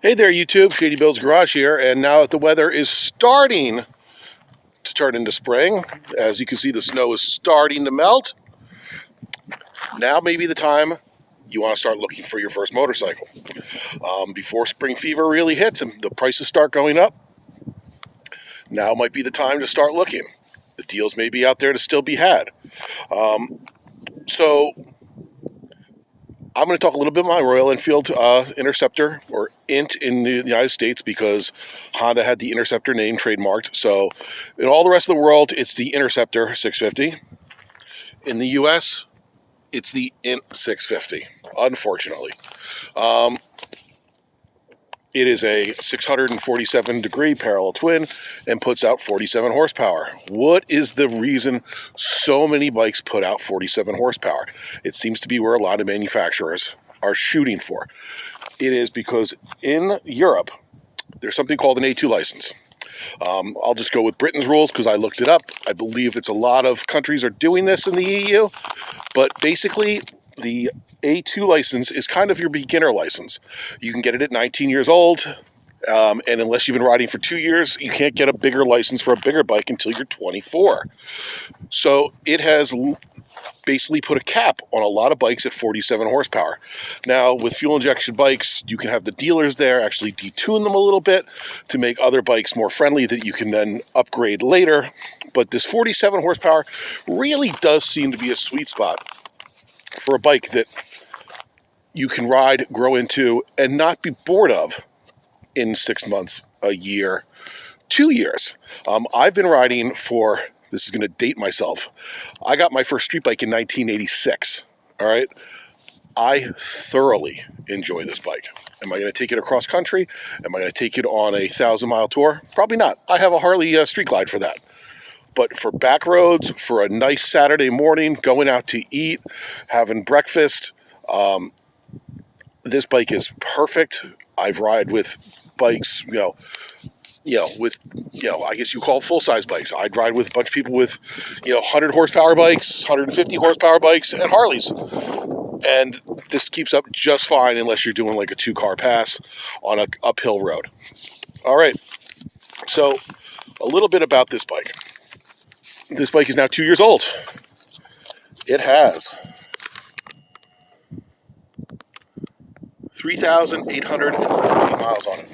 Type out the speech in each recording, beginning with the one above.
Hey there, YouTube. Shady Bill's Garage here, and now that the weather is starting to turn into spring, as you can see, the snow is starting to melt. Now may be the time you want to start looking for your first motorcycle. Before spring fever really hits and the prices start going up, now might be the time to start looking. The deals may be out there to still be had. So I'm going to talk a little bit about my Royal Enfield Interceptor, or INT in the United States, because Honda had the Interceptor name trademarked. So in all the rest of the world, it's the Interceptor 650. In the US, it's the INT 650, unfortunately. It is a 647 degree parallel twin and puts out 47 horsepower. What is the reason so many bikes put out 47 horsepower? It seems to be where a lot of manufacturers are shooting for. It is because in Europe, there's something called an A2 license. I'll just go with Britain's rules because I looked it up. I believe it's a lot of countries are doing this in the EU, but basically the A2 license is kind of your beginner license. You can get it at 19 years old, and unless you've been riding for 2 years, you can't get a bigger license for a bigger bike until you're 24. So it has basically put a cap on a lot of bikes at 47 horsepower. Now, with fuel injection bikes, you can have the dealers there actually detune them a little bit to make other bikes more friendly that you can then upgrade later. But this 47 horsepower really does seem to be a sweet spot for a bike that you can ride, grow into, and not be bored of in 6 months, a year, 2 years. I've been riding for, this is going to date myself, I got my first street bike in 1986, all right? I thoroughly enjoy this bike. Am I going to take it across country? Am I going to take it on a 1,000-mile tour? Probably not. I have a Harley Street Glide for that. But for back roads, for a nice Saturday morning, going out to eat, having breakfast, this bike is perfect. I've ride with bikes, I guess you call it full-size bikes. I'd ride with a bunch of people with, 100 horsepower bikes, 150 horsepower bikes, and Harleys. And this keeps up just fine unless you're doing like a 2-car pass on an uphill road. All right, so a little bit about this bike. This bike is now 2 years old. It has 3,840 miles on it.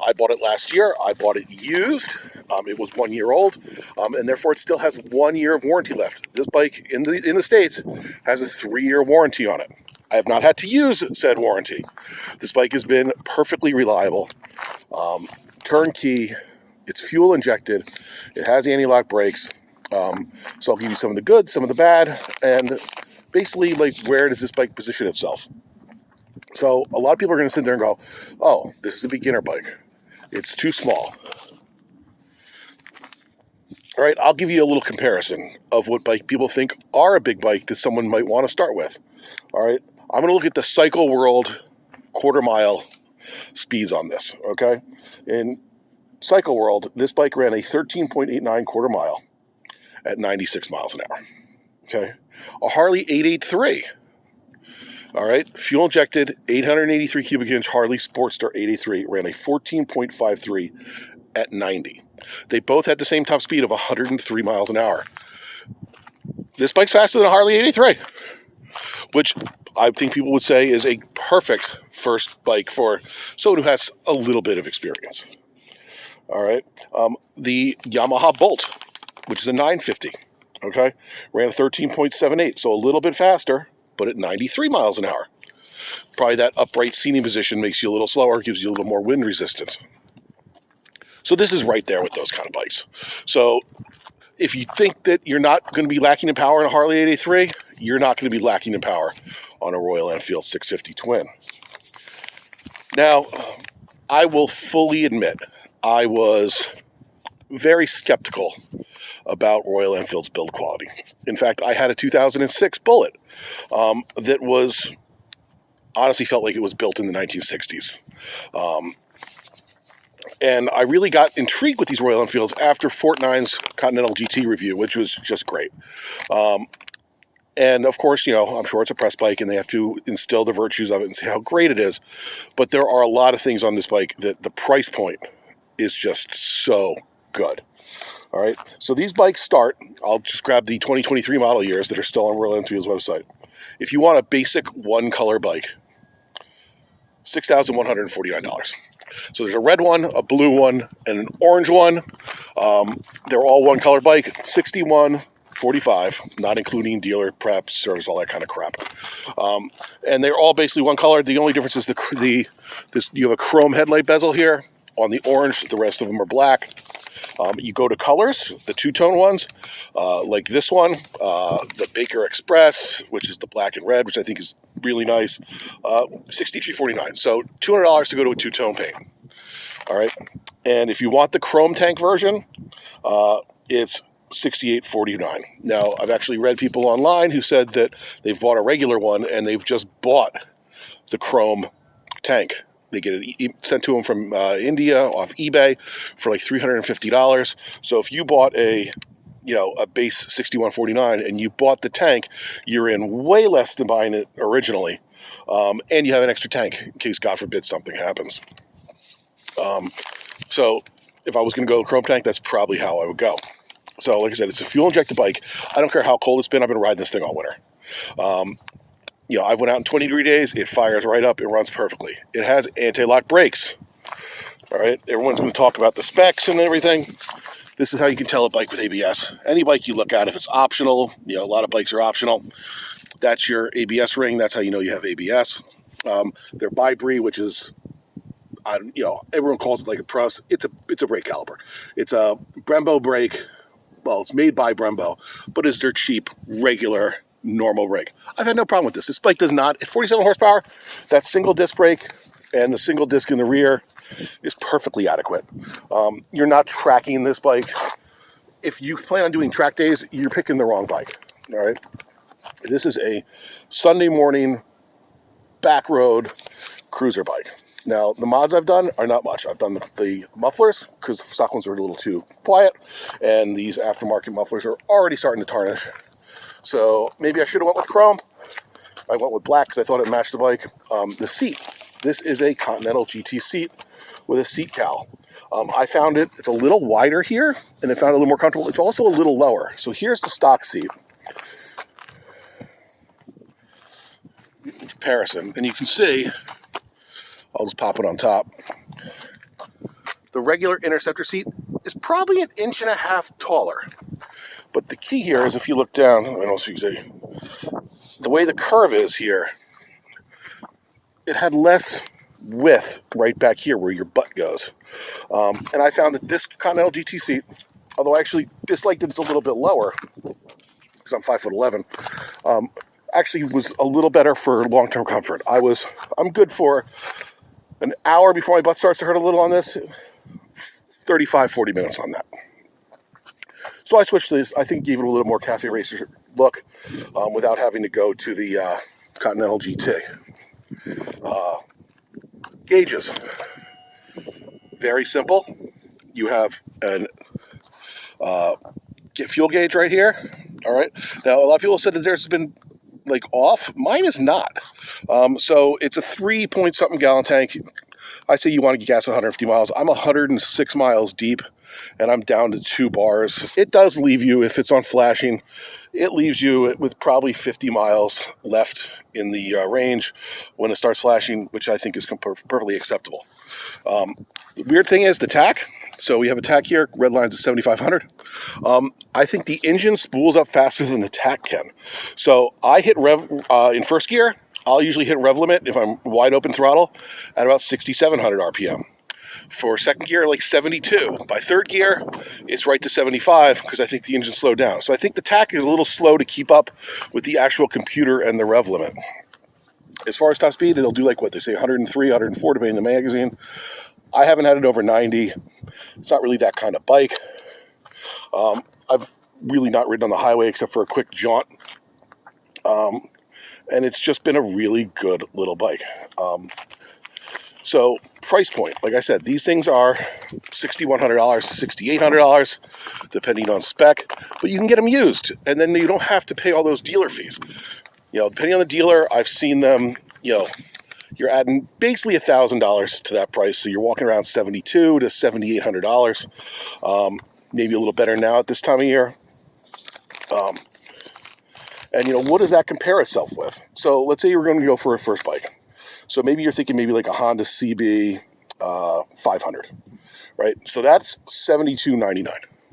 I bought it last year. I bought it used. It was 1 year old, and therefore it still has 1 year of warranty left. This bike in the States has a 3-year warranty on it. I have not had to use said warranty. This bike has been perfectly reliable, turnkey. It's fuel injected. It has anti-lock brakes. So I'll give you some of the good, some of the bad, and basically like where does this bike position itself. So a lot of people are going to sit there and go, oh, this is a beginner bike. It's too small. All right, I'll give you a little comparison of what bike people think are a big bike that someone might want to start with. All right, I'm going to look at the Cycle World quarter-mile speeds on this, okay? In Cycle World, this bike ran a 13.89 quarter mile at 96 miles an hour, okay? A Harley 883, all right, fuel injected 883 cubic inch Harley Sportster 883 ran a 14.53 at 90. They both had the same top speed of 103 miles an hour. This bike's faster than a Harley 883, which I think people would say is a perfect first bike for someone who has a little bit of experience. All right, the Yamaha Bolt, which is a 950, okay, ran a 13.78, so a little bit faster, but at 93 miles an hour. Probably that upright seating position makes you a little slower, gives you a little more wind resistance. So this is right there with those kind of bikes. So if you think that you're not going to be lacking in power in a Harley 883, you're not going to be lacking in power on a Royal Enfield 650 Twin. Now, I will fully admit, I was very skeptical about Royal Enfield's build quality. In fact, I had a 2006 Bullet that was honestly felt like it was built in the 1960s. And I really got intrigued with these Royal Enfields after Fort Nine's Continental GT review, which was just great. And of course, I'm sure it's a press bike and they have to instill the virtues of it and see how great it is. But there are a lot of things on this bike that the price point is just so good. All right. So these bikes start, I'll just grab the 2023 model years that are still on Royal Enfield's website. If you want a basic one color bike, $6,149. So there's a red one, a blue one, and an orange one. They're all one color bike, $61.45, not including dealer prep, service, all that kind of crap. And they're all basically one color. The only difference is you have a chrome headlight bezel here. On the orange, the rest of them are black. You go to colors, the two-tone ones, like this one, the Baker Express, which is the black and red, which I think is really nice, $63.49. So $200 to go to a two-tone paint. All right. And if you want the chrome tank version, it's $68.49. Now, I've actually read people online who said that they've bought a regular one and they've just bought the chrome tank. They get it sent to them from India off eBay for like $350. So if you bought a base $61.49 and you bought the tank, you're in way less than buying it originally. And you have an extra tank in case, God forbid, something happens. So if I was going to go to chrome tank, that's probably how I would go. So like I said, it's a fuel-injected bike. I don't care how cold it's been. I've been riding this thing all winter. I went out in 20-degree days. It fires right up. It runs perfectly. It has anti-lock brakes. All right. Everyone's going to talk about the specs and everything. This is how you can tell a bike with ABS. Any bike you look at, if it's optional, a lot of bikes are optional. That's your ABS ring. That's how you know you have ABS. They're bi-bree, which is, everyone calls it like a press. It's a brake caliper. It's a Brembo brake. Well, it's made by Brembo, but it's their cheap, regular, normal brake. I've had no problem with this. This bike does not, at 47 horsepower, that single disc brake and the single disc in the rear is perfectly adequate. You're not tracking this bike. If you plan on doing track days, you're picking the wrong bike. All right. This is a Sunday morning back road cruiser bike. Now, the mods I've done are not much. I've done the mufflers because the stock ones are a little too quiet, and these aftermarket mufflers are already starting to tarnish. So maybe I should have went with chrome. I went with black because I thought it matched the bike. The seat. This is a Continental GT seat with a seat cowl. I found it's a little wider here, and I found it a little more comfortable. It's also a little lower. So here's the stock seat. In comparison, and you can see, I'll just pop it on top. The regular Interceptor seat is probably 1.5 inches taller. But the key here is if you look down, I don't know if you can see, the way the curve is here, it had less width right back here where your butt goes. And I found that this Continental GT seat, although I actually disliked that it's a little bit lower, because I'm 5'11", actually was a little better for long-term comfort. I'm good for an hour before my butt starts to hurt a little on this, 35, 40 minutes on that. So I switched to this. I think gave it a little more cafe racer look without having to go to the Continental GT. Gauges. Very simple. You have an fuel gauge right here. All right. Now, a lot of people said that theirs has been off. Mine is not. So it's a 3-point-something gallon tank. I say you want to get gas 150 miles. I'm 106 miles deep, and I'm down to 2 bars. It does leave you, if it's on flashing, it leaves you with probably 50 miles left in the range when it starts flashing, which I think is perfectly acceptable. The weird thing is the tack. So we have a tack here. Red lines is 7,500. I think the engine spools up faster than the tack can. So I hit rev in first gear. I'll usually hit rev limit if I'm wide open throttle at about 6,700 RPM. For second gear, 72. By third gear, it's right to 75 because I think the engine slowed down. So I think the tack is a little slow to keep up with the actual computer and the rev limit. As far as top speed, it'll do what they say, 103, 104, depending on the magazine. I haven't had it over 90. It's not really that kind of bike. I've really not ridden on the highway except for a quick jaunt. And it's just been a really good little bike. So price point, like I said, these things are $6,100 to $6,800, depending on spec, but you can get them used, and then you don't have to pay all those dealer fees. Depending on the dealer, I've seen them, you're adding basically $1,000 to that price, so you're walking around $7,200 to $7,800, maybe a little better now at this time of year. And what does that compare itself with? So let's say you're going to go for a first bike. So maybe you're thinking maybe like a Honda CB 500, right? So that's $7,299.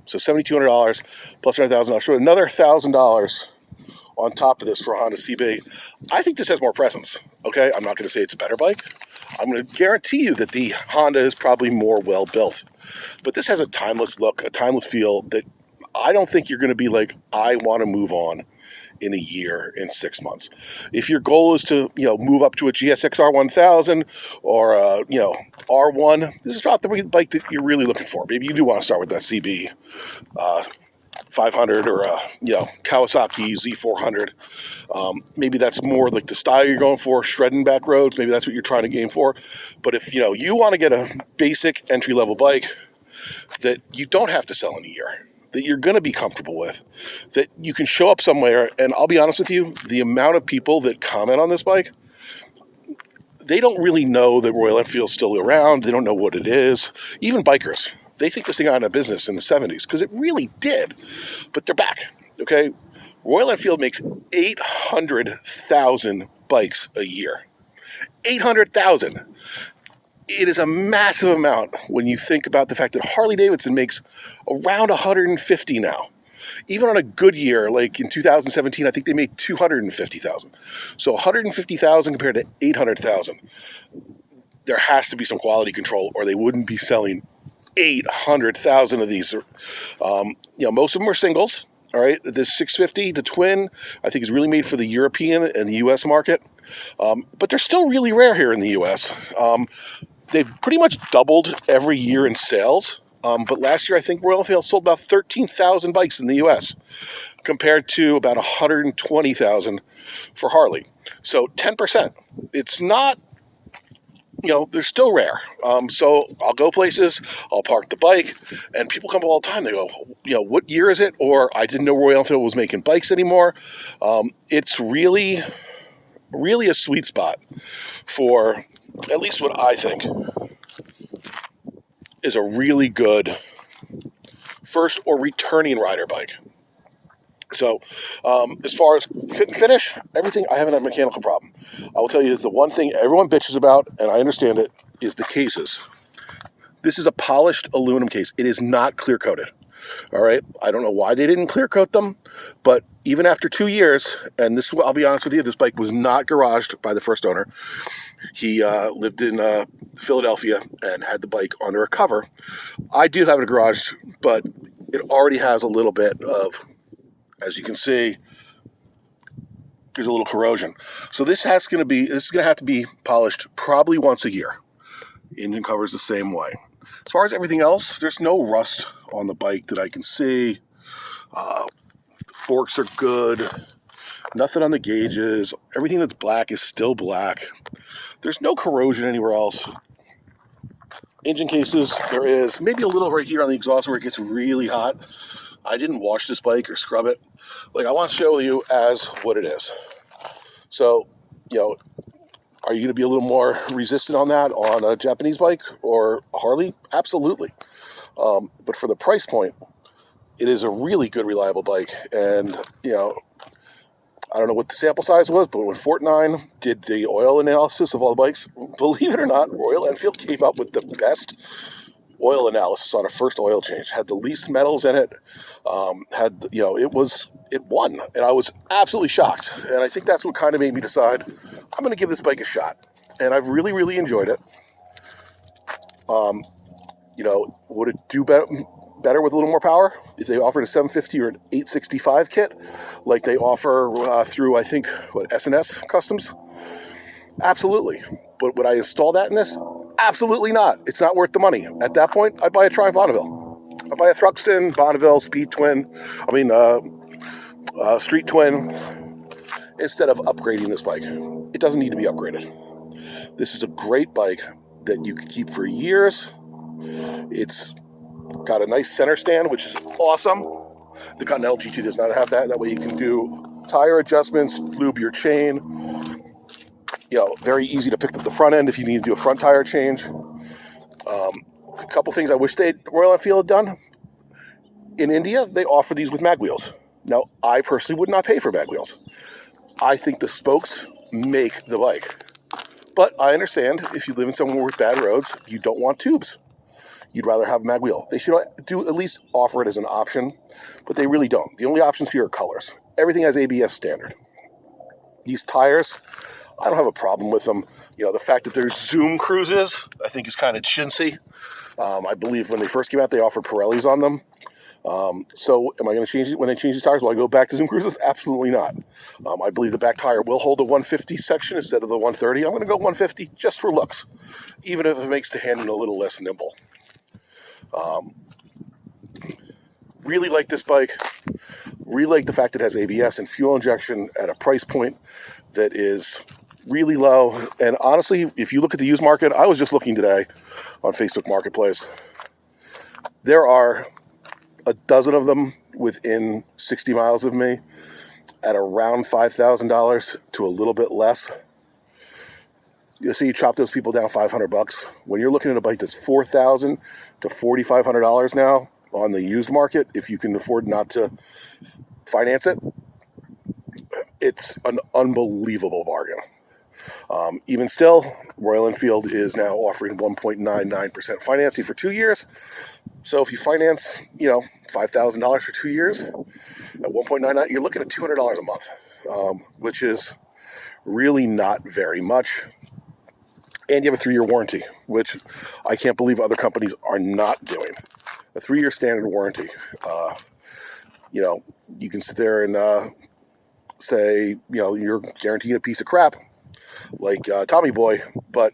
So $7,200 plus $1,000. So another $1,000 on top of this for a Honda CB. I think this has more presence. Okay, I'm not going to say it's a better bike. I'm going to guarantee you that the Honda is probably more well built, but this has a timeless look, a timeless feel that I don't think you're going to be like, I want to move on in a year, in 6 months. If your goal is to, move up to a GSX R1000 or R1, this is not the bike that you're really looking for. Maybe you do want to start with that CB 500 or Kawasaki Z400. Maybe that's more like the style you're going for, shredding back roads. Maybe that's what you're trying to aim for. But if you want to get a basic entry-level bike that you don't have to sell in a year, that you're going to be comfortable with, that you can show up somewhere, and I'll be honest with you, the amount of people that comment on this bike, they don't really know that Royal Enfield's still around. They don't know what it is. Even bikers, they think this thing got out of business in the 70s, because it really did, but they're back, okay? Royal Enfield makes 800,000 bikes a year. 800,000. It is a massive amount when you think about the fact that Harley-Davidson makes around 150 now. Even on a good year, like in 2017, I think they made 250,000. So 150,000 compared to 800,000. There has to be some quality control, or they wouldn't be selling 800,000 of these. Most of them are singles. All right, this 650, the twin, I think is really made for the European and the U.S. market. But they're still really rare here in the U.S. They've pretty much doubled every year in sales. But last year, I think Royal Enfield sold about 13,000 bikes in the U.S. compared to about 120,000 for Harley. So 10%. It's not, they're still rare. So I'll go places, I'll park the bike, and people come all the time. They go, what year is it? Or I didn't know Royal Enfield was making bikes anymore. It's really, really a sweet spot for at least what I think is a really good first or returning rider bike. So as far as fit and finish, everything, I haven't had a mechanical problem. I will tell you, the one thing everyone bitches about, and I understand it, is the cases. This is a polished aluminum case. It is not clear coated. All right. I don't know why they didn't clear coat them, but even after 2 years, and this, I'll be honest with you, this bike was not garaged by the first owner. He lived in Philadelphia and had the bike under a cover. I do have it garaged, but it already has a little bit of, as you can see, there's a little corrosion. So this is going to have to be polished probably once a year. Engine covers the same way. As far as everything else, there's no rust on the bike that I can see. Forks are good. Nothing on the gauges. Everything that's black is still black. There's no corrosion anywhere else. Engine cases, there is. Maybe a little right here on the exhaust where it gets really hot. I didn't wash this bike or scrub it. I want to show you as what it is. So, are you going to be a little more resistant on that on a Japanese bike or a Harley? Absolutely. But for the price point, it is a really good, reliable bike. And, I don't know what the sample size was, but when Fortnine did the oil analysis of all the bikes, believe it or not, Royal Enfield came up with the best oil analysis on a first oil change. Had the least metals in it. It won, and I was absolutely shocked. And I think that's what kind of made me decide I'm going to give this bike a shot. And I've really, really enjoyed it. Would it do better with a little more power if they offered a 750 or an 865 kit like they offer through, I think, S&S Customs? Absolutely. But would I install that in this? Absolutely not. It's not worth the money. At that point, I'd buy a Triumph Bonneville. I'd buy a Thruxton, Bonneville, Street Twin, instead of upgrading this bike. It doesn't need to be upgraded. This is a great bike. that you could keep for years. It's got a nice center stand, which is awesome. The Continental GT does not have that. That way you can do tire adjustments, lube your chain. Very easy to pick up the front end if you need to do a front tire change. A couple things I wish Royal Enfield had done. In India, they offer these with mag wheels. Now, I personally would not pay for mag wheels. I think the spokes make the bike. But I understand if you live in somewhere with bad roads, you don't want tubes. You'd rather have a mag wheel. They should at least offer it as an option, but they really don't. The only options here are colors. Everything has ABS standard. These tires, I don't have a problem with them. The fact that there's Zoom cruises, I think is kind of chintzy. I believe when they first came out, they offered Pirellis on them. So am I going to change it when they change these tires? Will I go back to Zoom cruises? Absolutely not. I believe the back tire will hold a 150 section instead of the 130. I'm going to go 150 just for looks, even if it makes the handling a little less nimble. Really like this bike. Really like the fact it has ABS and fuel injection at a price point that is really low. And honestly, if you look at the used market, I was just looking today on Facebook Marketplace. There are a dozen of them within 60 miles of me at around $5,000 to a little bit less. So you chop those people down $500. When you're looking at a bike that's $4,000 to $4,500 now on the used market, if you can afford not to finance it, it's an unbelievable bargain. Even still, Royal Enfield is now offering 1.99% financing for 2 years. So if you finance, $5,000 for 2 years at 1.99, you're looking at $200 a month, which is really not very much. And you have a 3-year warranty, which I can't believe other companies are not doing. A 3-year standard warranty. You can sit there and say, you're guaranteed a piece of crap, like Tommy Boy, but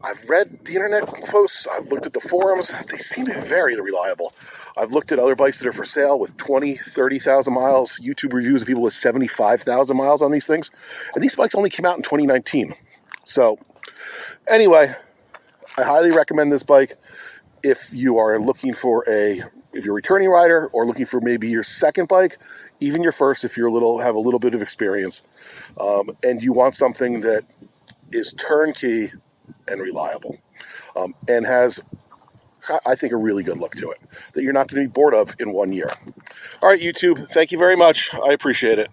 I've read the internet posts, I've looked at the forums, they seem to be very reliable. I've looked at other bikes that are for sale with 20, 30,000 miles, YouTube reviews of people with 75,000 miles on these things, and these bikes only came out in 2019. So, anyway, I highly recommend this bike if you are looking for if you're a returning rider or looking for maybe your second bike, even your first if you're have a little bit of experience, and you want something that is turnkey and reliable, and has, I think, a really good look to it that you're not going to be bored of in 1 year. All right, YouTube, thank you very much. I appreciate it.